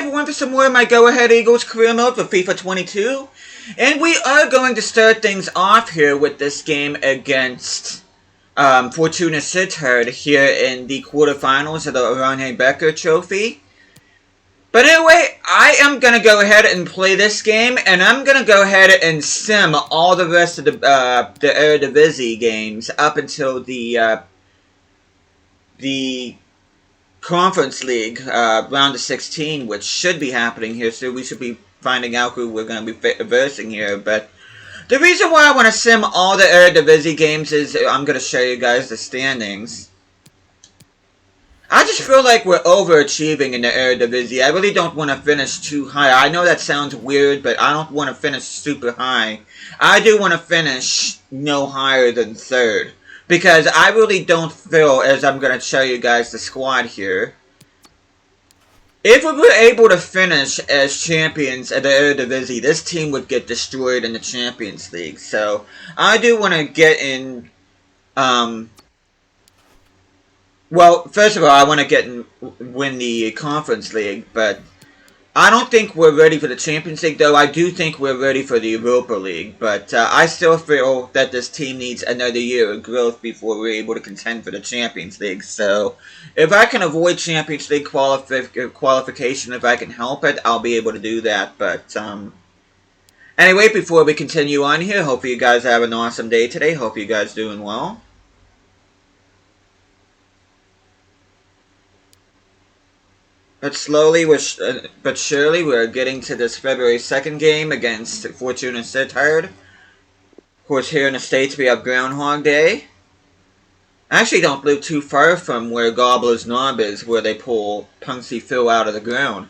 everyone, for some more of my Go Ahead Eagles career mode for FIFA 22. And we are going to start things off here with this game against Fortuna Sittard here in the quarterfinals of the Oranje Beker trophy. But anyway, I am going to go ahead and play this game, and I'm going to go ahead and sim all the rest of the Eredivisie games up until the Conference League round of 16, which should be happening here, so we should be finding out who we're going to be versing here. But the reason why I want to sim all the Eredivisie games is I'm going to show you guys the standings. I just feel like we're overachieving in the Eredivisie. I really don't want to finish too high. I know that sounds weird, but I don't want to finish super high. I do want to finish no higher than third. Because I really don't feel, as I'm going to show you guys the squad here, if we were able to finish as champions at the Eredivisie, this team would get destroyed in the Champions League. So, I do want to get in, well, first of all, I want to win the Conference League, but I don't think we're ready for the Champions League, though. I do think we're ready for the Europa League, but I still feel that this team needs another year of growth before we're able to contend for the Champions League. So, if I can avoid Champions League qualification, if I can help it, I'll be able to do that. But, anyway, before we continue on here, hope you guys have an awesome day today. Hope you guys doing well. But slowly, but surely, we're getting to this February 2nd game against Fortuna Sittard. Of course, here in the States, we have Groundhog Day. I actually don't live too far from where Gobbler's Knob is, where they pull Punksy Phil out of the ground.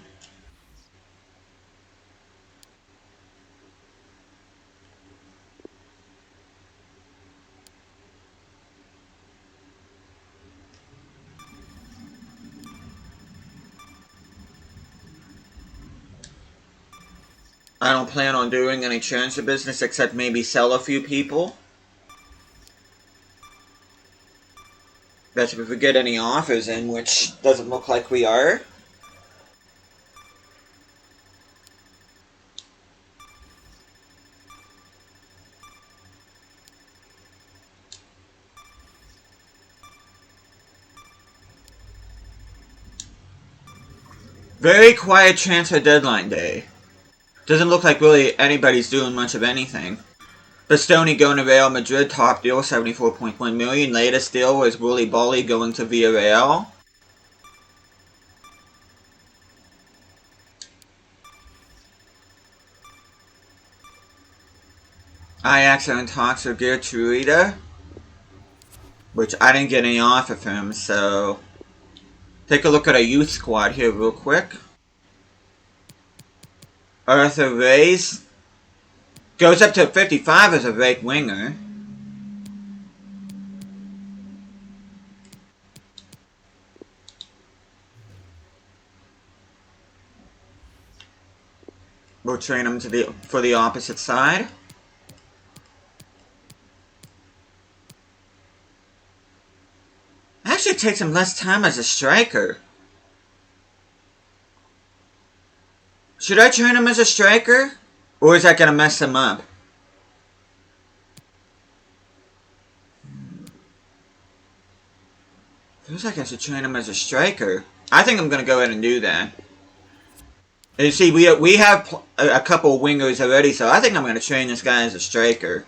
I don't plan on doing any transfer business except maybe sell a few people. That's if we get any offers in, which doesn't look like we are. Very quiet transfer deadline day. Doesn't look like really anybody's doing much of anything. Bastoni going to Real Madrid, top deal, 74.1 million. Latest deal was Willy Bolly going to Villarreal. Ajax are in talks with Gertruida, which I didn't get any offer from him, so take a look at our youth squad here real quick. Arthur Reyes goes up to 55 as a right winger. We'll train him for the opposite side. Actually, it takes him less time as a striker. Should I train him as a striker? Or is that going to mess him up? Feels like I should train him as a striker. I think I'm going to go ahead and do that. And you see, we have a couple of wingers already, so I think I'm going to train this guy as a striker.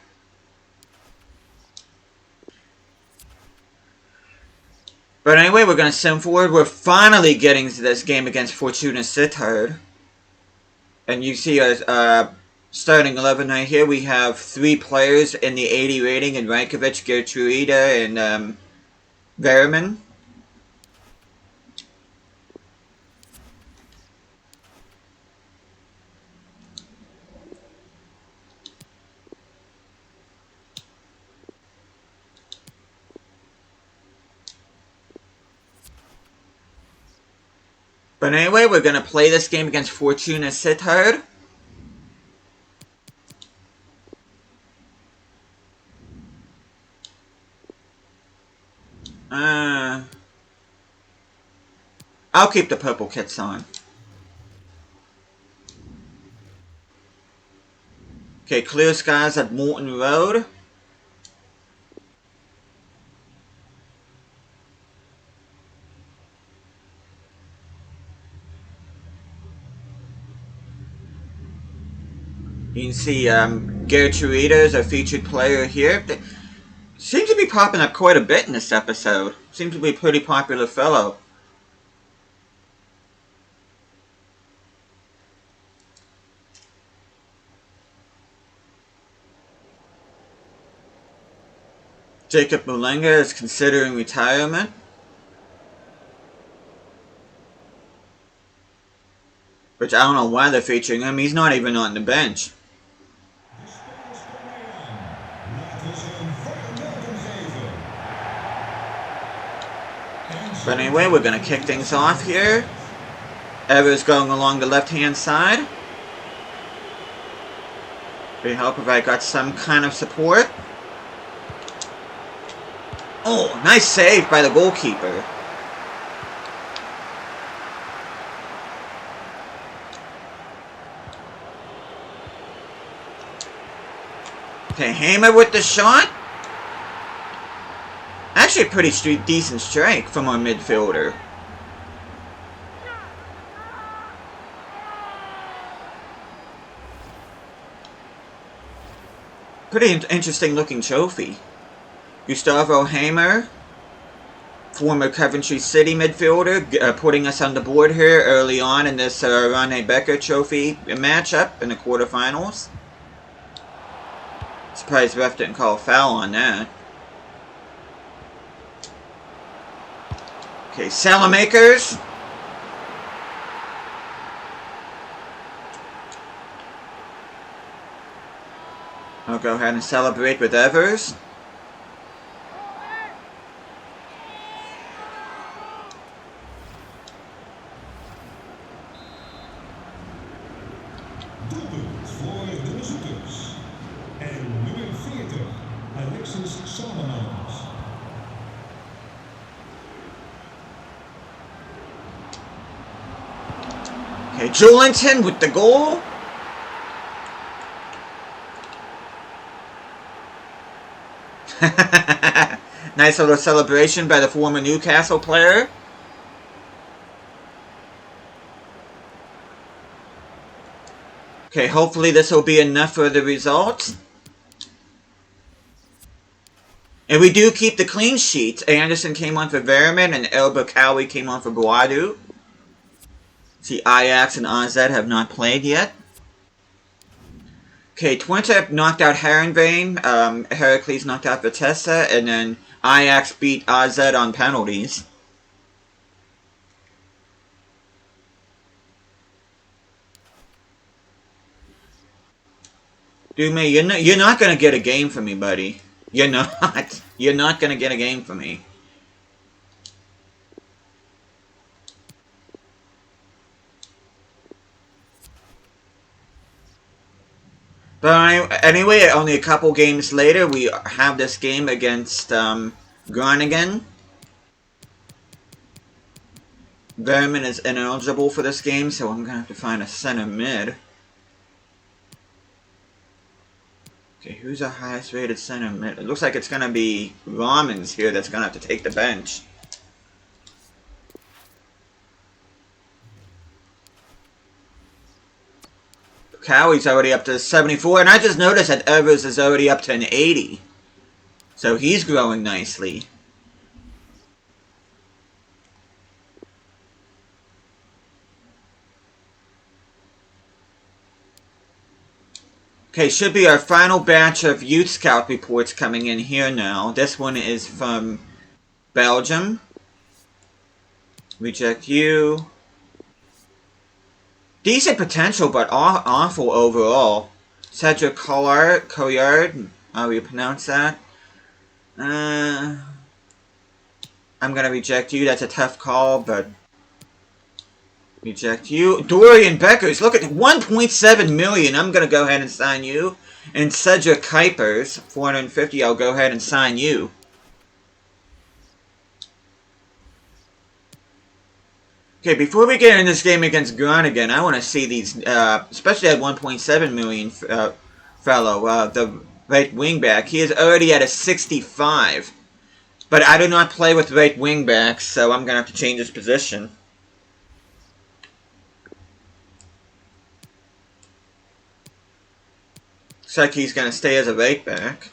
But anyway, we're going to sim forward. We're finally getting to this game against Fortuna Sittard. And you see our starting 11 right here. We have 3 players in the 80 rating in Rankovic, Gertruida, and Veerman. But anyway, we're going to play this game against Fortuna Sittard. I'll keep the purple kits on. Okay, clear skies at Morton Road. You can see Gertruida is a featured player here. They seems to be popping up quite a bit in this episode. Seems to be a pretty popular fellow. Jacob Mulenga is considering retirement. Which I don't know why they're featuring him. He's not even on the bench. But anyway, we're going to kick things off here. Evers going along the left-hand side. We hope if I got some kind of support. Oh, nice save by the goalkeeper. Okay, Hamer with the shot. Actually a pretty decent strike from our midfielder. Pretty interesting looking trophy. Gustavo Hamer, former Coventry City midfielder, putting us on the board here early on in this Rene Beker trophy matchup in the quarterfinals. Surprised ref didn't call a foul on that. Okay, Salamakers. I'll go ahead and celebrate with Evers. Okay, Julington with the goal. Nice little celebration by the former Newcastle player. Okay, hopefully this will be enough for the result. And we do keep the clean sheet. Anderson came on for Verman and El Bakawi came on for Boadu. See, Ajax and AZ have not played yet. Okay, Twente knocked out Herenveen, Heracles knocked out Vitesse, and then Ajax beat AZ on penalties. Dude, man, you're not gonna get a game from me, buddy. You're not. You're not gonna get a game from me. But anyway, only a couple games later, we have this game against Groningen. Verman is ineligible for this game, so I'm going to have to find a center mid. Okay, who's our highest rated center mid? It looks like it's going to be Ramens here that's going to have to take the bench. Cowie's already up to 74, and I just noticed that Evers is already up to an 80. So he's growing nicely. Okay, should be our final batch of Youth Scout reports coming in here now. This one is from Belgium. Reject you. Decent potential, but awful overall. Cedric Collard, how do you pronounce that? I'm gonna reject you. That's a tough call, but reject you. Dorian Beckers, look at 1.7 million. I'm gonna go ahead and sign you. And Cedric Kuipers, 450. I'll go ahead and sign you. Okay, before we get in this game against Groningen, I want to see these, especially at 1.7 million fellow, the right wing back. He is already at a 65. But I do not play with right wing backs, so I'm going to have to change his position. Looks like he's going to stay as a right back.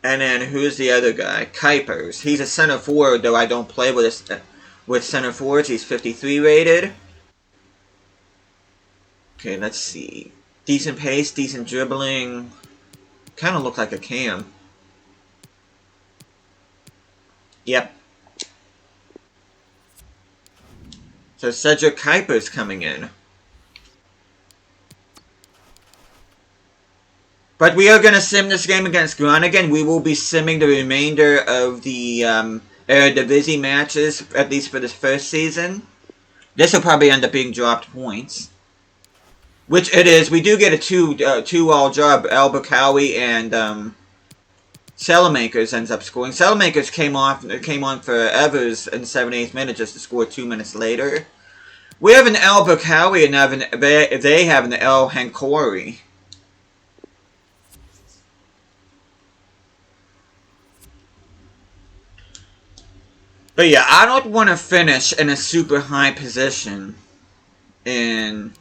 And then who's the other guy? Kuipers. He's a center forward, though I don't play with center forwards. He's 53 rated. Okay, let's see. Decent pace, decent dribbling. Kind of look like a Cam. Yep. So Cedric Kuipers coming in. But we are going to sim this game against Groningen. We will be simming the remainder of the Eredivisie matches, at least for this first season. This will probably end up being dropped points. Which it is. We do get a two-all job. El Bakawi and Salamakers ends up scoring. Salamakers came on for Evers in the 78th minute just to score 2 minutes later. We have an El Bakawi and they have an El Hankori. But yeah, I don't want to finish in a super high position in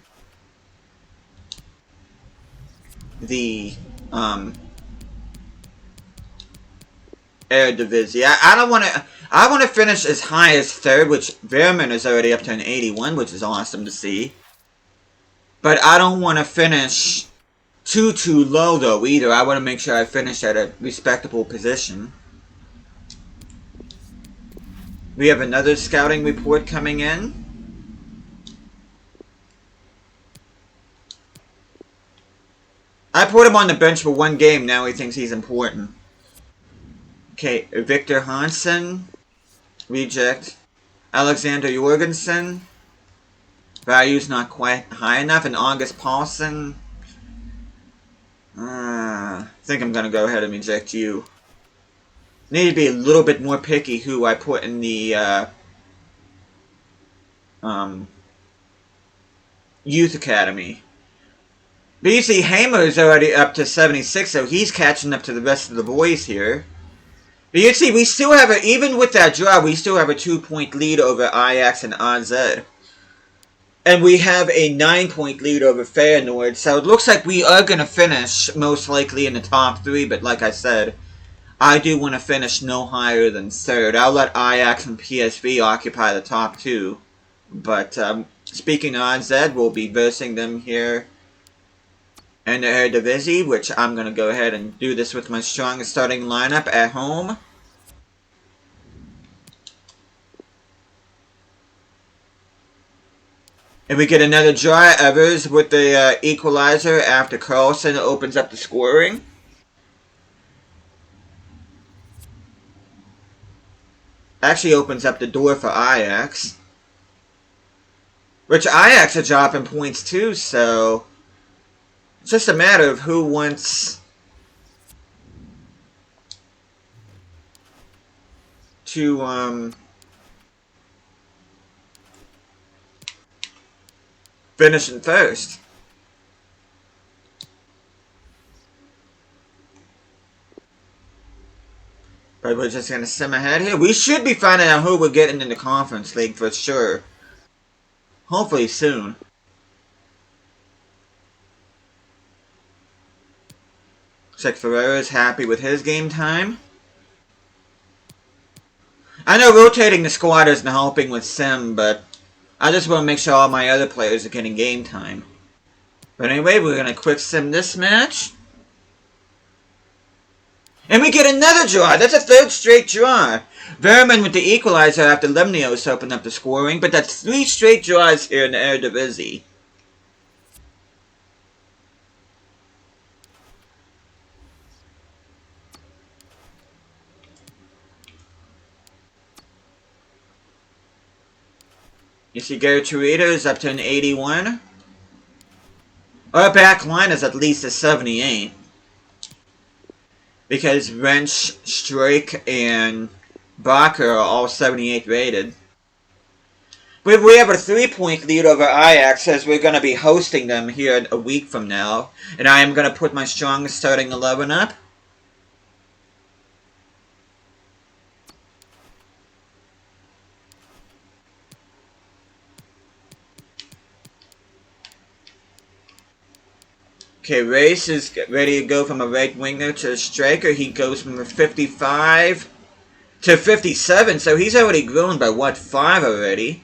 the Eredivisie. I don't want to. I want to finish as high as third, which Veerman is already up to an 81, which is awesome to see. But I don't want to finish too low though either. I want to make sure I finish at a respectable position. We have another scouting report coming in. I put him on the bench for one game, now he thinks he's important. Okay, Victor Hansen. Reject. Alexander Jorgensen. Value's not quite high enough. And August Paulsen. I think I'm going to go ahead and reject you. Need to be a little bit more picky who I put in the youth academy. But you see, Hamer's already up to 76, so he's catching up to the rest of the boys here. But you see, we still have even with that draw, we still have a 2-point lead over Ajax and AZ. And we have a 9-point lead over Feyenoord, so it looks like we are going to finish most likely in the top 3, but like I said, I do want to finish no higher than third. I'll let Ajax and PSV occupy the top 2. But speaking of AZ, we'll be versing them here in the Eredivisie, which I'm going to go ahead and do this with my strongest starting lineup at home. And we get another draw at Evers with the equalizer after Carlson opens up the scoring. Actually opens up the door for Ajax. Which Ajax are dropping points too, so it's just a matter of who wants to finish in first. But we're just going to sim ahead here. We should be finding out who we're getting in the Conference League for sure. Hopefully soon. Looks like Ferreira's happy with his game time. I know rotating the squad isn't helping with sim, but I just want to make sure all my other players are getting game time. But anyway, we're going to quick sim this match. And we get another draw. That's a third straight draw. Veerman with the equalizer after Lemnios opened up the scoring. But that's 3 straight draws here in the Eredivisie. You see Gertruida is up to an 81. Our back line is at least a 78. Because Wrench, Strike, and Bakker are all 78 rated. We have a 3-point lead over Ajax as we're going to be hosting them here a week from now. And I am going to put my strongest starting 11 up. Okay, Race is ready to go from a right winger to a striker. He goes from a 55 to 57, so he's already grown by, what, 5 already?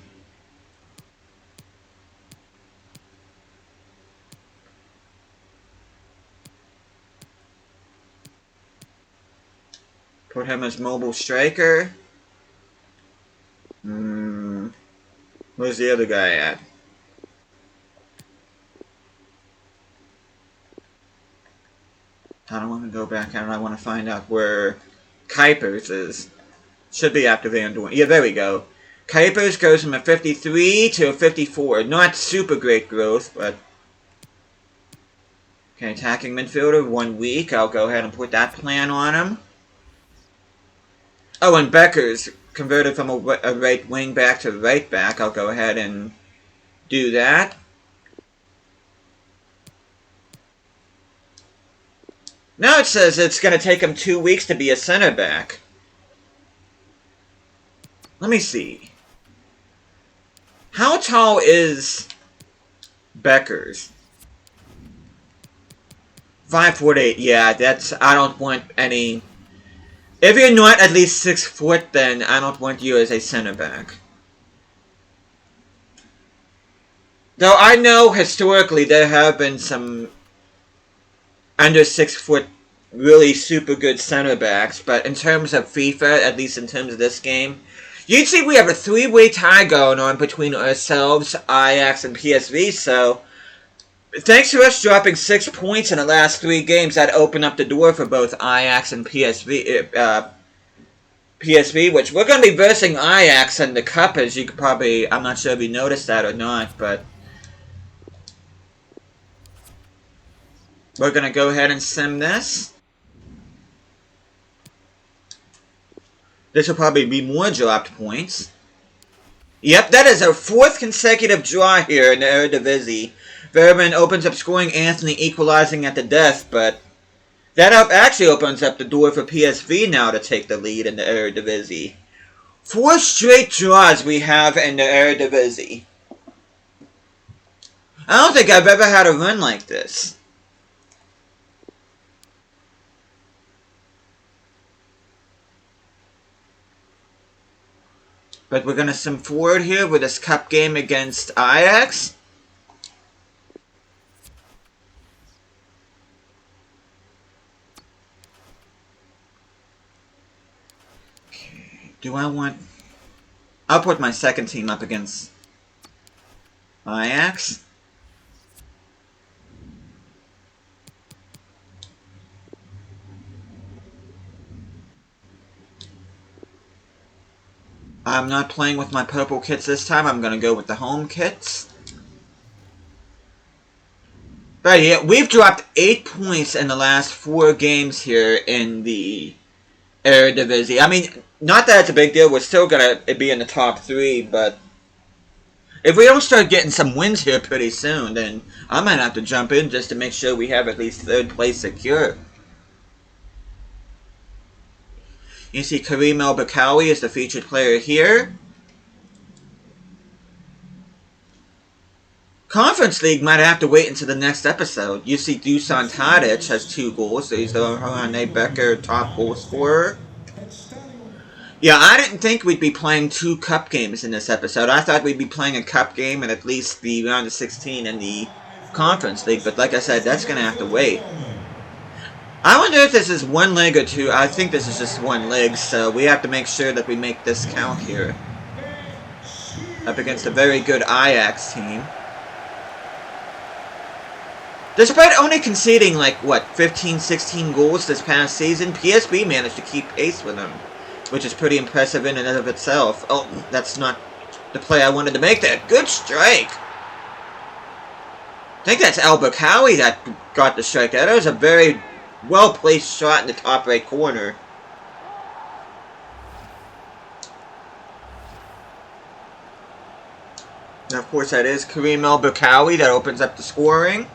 Put him as mobile striker. Where's the other guy at? I don't want to go back and I want to find out where Kuipers is. Should be after Van Doorn. Yeah, there we go. Kuipers goes from a 53 to a 54. Not super great growth, but... Okay, attacking midfielder, 1 week. I'll go ahead and put that plan on him. Oh, and Becker's converted from a right wing back to right back. I'll go ahead and do that. Now it says it's going to take him 2 weeks to be a center back. Let me see. How tall is Becker's? 5'8". Yeah, that's... I don't want any... If you're not at least 6 foot, then I don't want you as a center back. Though I know historically there have been some under 6 foot really super good center backs, but in terms of FIFA, at least in terms of this game, you'd see we have a 3-way tie going on between ourselves, Ajax, and PSV, so thanks to us dropping 6 points in the last 3 games, that opened up the door for both Ajax and PSV, which we're going to be versing Ajax in the Cup, as you could probably, I'm not sure if you noticed that or not, but we're going to go ahead and sim this. This will probably be more dropped points. Yep, that is our 4th consecutive draw here in the Eredivisie. Verman opens up scoring, Anthony equalizing at the death, but that actually opens up the door for PSV now to take the lead in the Eredivisie. 4 straight draws we have in the Eredivisie. I don't think I've ever had a run like this. But we're going to sim forward here with this cup game against Ajax. Okay, do I want... I'll put my second team up against Ajax. I'm not playing with my purple kits this time. I'm going to go with the home kits. But yeah, we've dropped 8 points in the last 4 games here in the Eredivisie. I mean, not that it's a big deal. We're still going to be in the top 3, but if we don't start getting some wins here pretty soon, then I might have to jump in just to make sure we have at least 3rd place secure. You see Karim El-Bakawi is the featured player here. Conference League might have to wait until the next episode. You see Dusan Tadic has 2 goals. So he's the Rene Beker top goal scorer. Yeah, I didn't think we'd be playing 2 cup games in this episode. I thought we'd be playing a cup game and at least the round of 16 in the Conference League. But like I said, that's going to have to wait. I wonder if this is 1 leg or 2. I think this is just 1 leg, so we have to make sure that we make this count here. Up against a very good Ajax team. Despite only conceding, like, what, 15, 16 goals this past season, PSV managed to keep pace with them, which is pretty impressive in and of itself. Oh, that's not the play I wanted to make there. Good strike! I think that's El-Bakawi that got the strike. That was a very well-placed shot in the top right corner. And of course, that is Kareem El-Bukawi that opens up the scoring.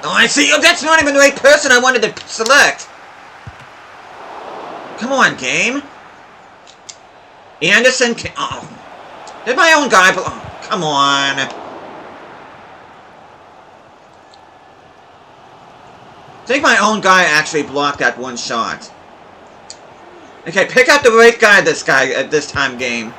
Oh, I see. Oh, that's not even the right person I wanted to select. Come on, game. Anderson. Oh, did my own guy? Oh, come on. I think my own guy actually blocked that one shot. Okay, pick out the right guy. This time, game.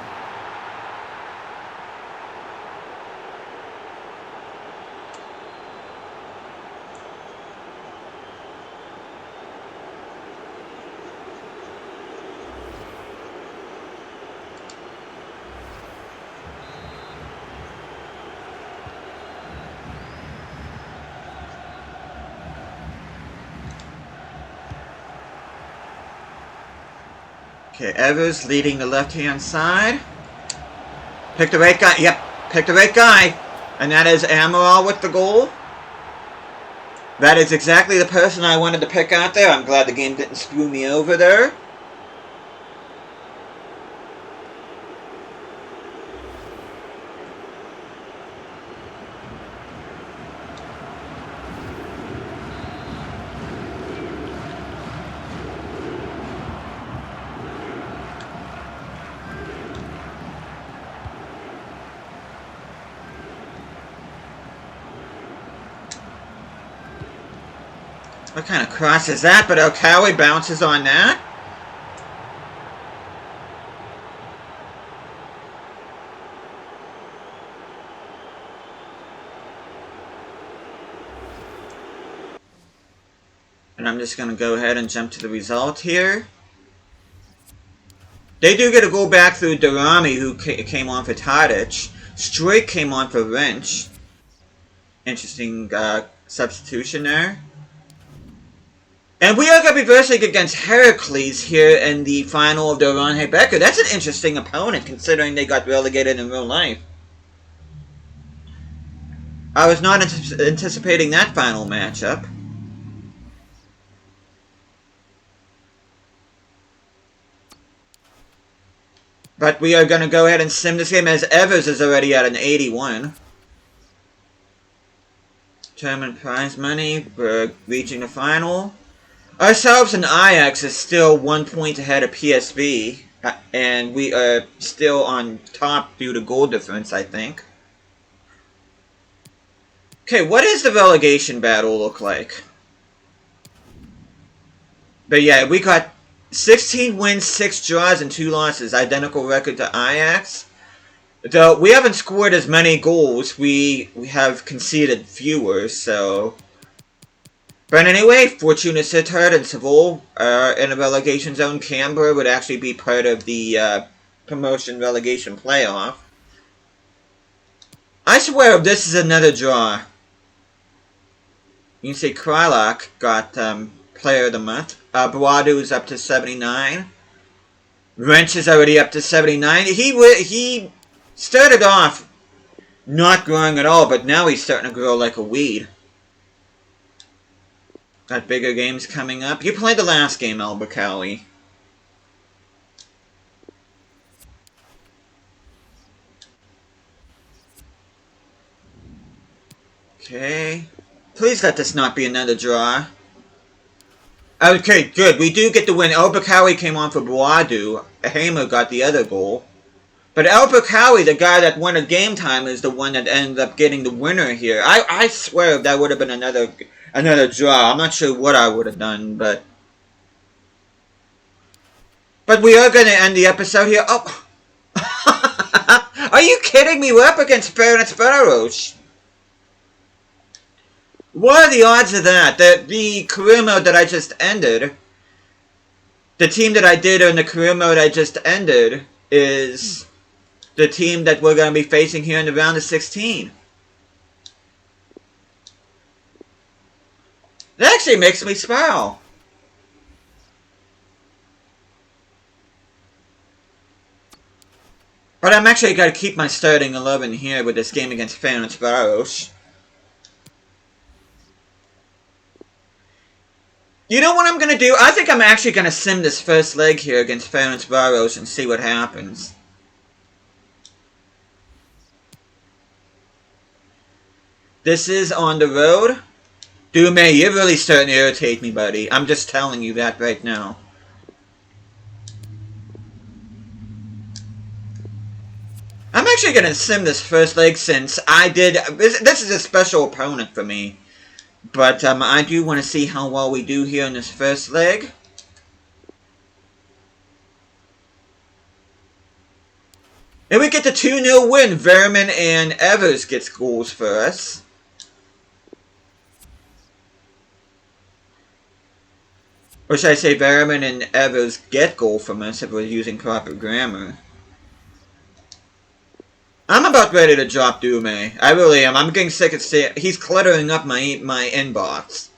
Okay, Evers leading the left-hand side. Pick the right guy. Yep, pick the right guy. And that is Amaral with the goal. That is exactly the person I wanted to pick out there. I'm glad the game didn't screw me over there. What kind of cross is that? But Okawi bounces on that. And I'm just going to go ahead and jump to the result here. They do get a goal back through Darami, who came on for Tadic. Strake came on for Wrench. Interesting substitution there. And we are going to be versing against Heracles here in the final of the Oranje Beker. That's an interesting opponent, considering they got relegated in real life. I was not anticipating that final matchup. But we are going to go ahead and sim this game as Evers is already at an 81. Tournament prize money. We're reaching the final. Ourselves and Ajax is still 1 point ahead of PSV, and we are still on top due to goal difference, I think. Okay, what does the relegation battle look like? But yeah, we got 16 wins, 6 draws, and 2 losses, identical record to Ajax. Though we haven't scored as many goals, we have conceded fewer, so... But anyway, Fortuna Sittard and Seville are in a relegation zone. Cambuur would actually be part of the promotion relegation playoff. I swear this is another draw. You can see Krylak got Player of the Month. Boadu is up to 79. Wrench is already up to 79. He started off not growing at all, but now he's starting to grow like a weed. Got bigger games coming up. You played the last game, El-Bukawi. Okay. Please let this not be another draw. Okay, good. We do get the win. El-Bukawi came on for Boadu. Hamer got the other goal. But El-Bukawi, the guy that won at game time, is the one that ended up getting the winner here. I swear that would have been another draw. I'm not sure what I would have done, but we are going to end the episode here. Oh, are you kidding me? We're up against Ferencváros. What are the odds of that? The career mode that I just ended, the team that I did in the career mode I just ended, is the team that we're going to be facing here in the round of 16. That actually makes me smile. But I'm actually going to keep my starting 11 here with this game against Ferencváros. You know what I'm going to do? I think I'm actually going to sim this first leg here against Ferencváros and see what happens. This is on the road. Demy, you're really starting to irritate me, buddy. I'm just telling you that right now. I'm actually going to sim this first leg since I did... This is a special opponent for me. But I do want to see how well we do here in this first leg. And we get the 2-0 win. Verman and Evers gets goals for us. Or should I say Verman and Evers get goal from us if we're using proper grammar. I'm about ready to drop Demy. I really am. I'm getting sick of seeing... He's cluttering up my inbox.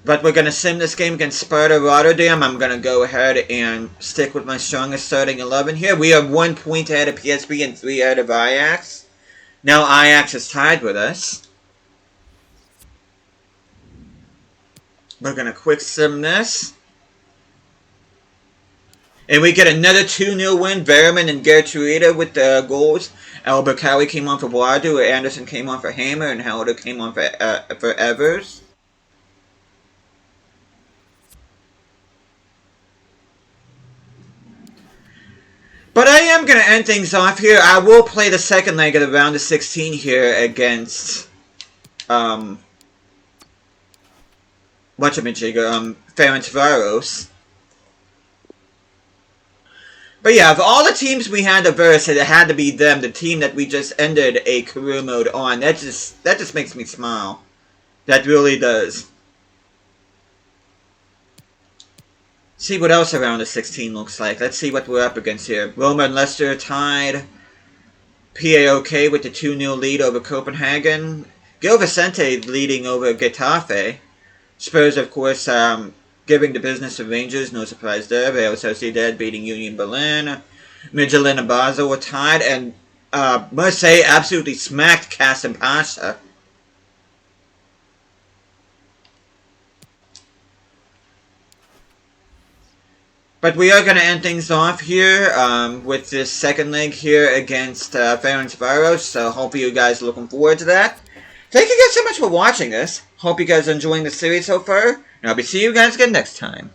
But we're going to sim this game against Sparta Rotterdam. I'm going to go ahead and stick with my strongest starting 11 here. We are 1 point ahead of PSV and 3 ahead of Ajax. Now Ajax is tied with us. We're going to quick sim this. And we get another 2-0 win. Verman and Gertruida with the goals. Alberkawi came on for Wadu. Anderson came on for Hamer. And Helder came on for Evers. But I am going to end things off here. I will play the second leg of the round of 16 here against... Ferencváros. But yeah, of all the teams we had to verse, it had to be them, the team that we just ended a career mode on. That just makes me smile. That really does. See what else around the 16 looks like. Let's see what we're up against here. Roma and Leicester tied. PAOK with the 2-0 lead over Copenhagen. Gil Vicente leading over Getafe. Spurs, of course, giving the business to Rangers, no surprise there. Real Sociedad beating Union Berlin. Midtjylland and Basel were tied, and Marseille absolutely smacked Kasım Pasha. But we are going to end things off here with this second leg here against Ferencváros, so hope you guys are looking forward to that. Thank you guys so much for watching this. Hope you guys are enjoying the series so far, and I'll be seeing you guys again next time.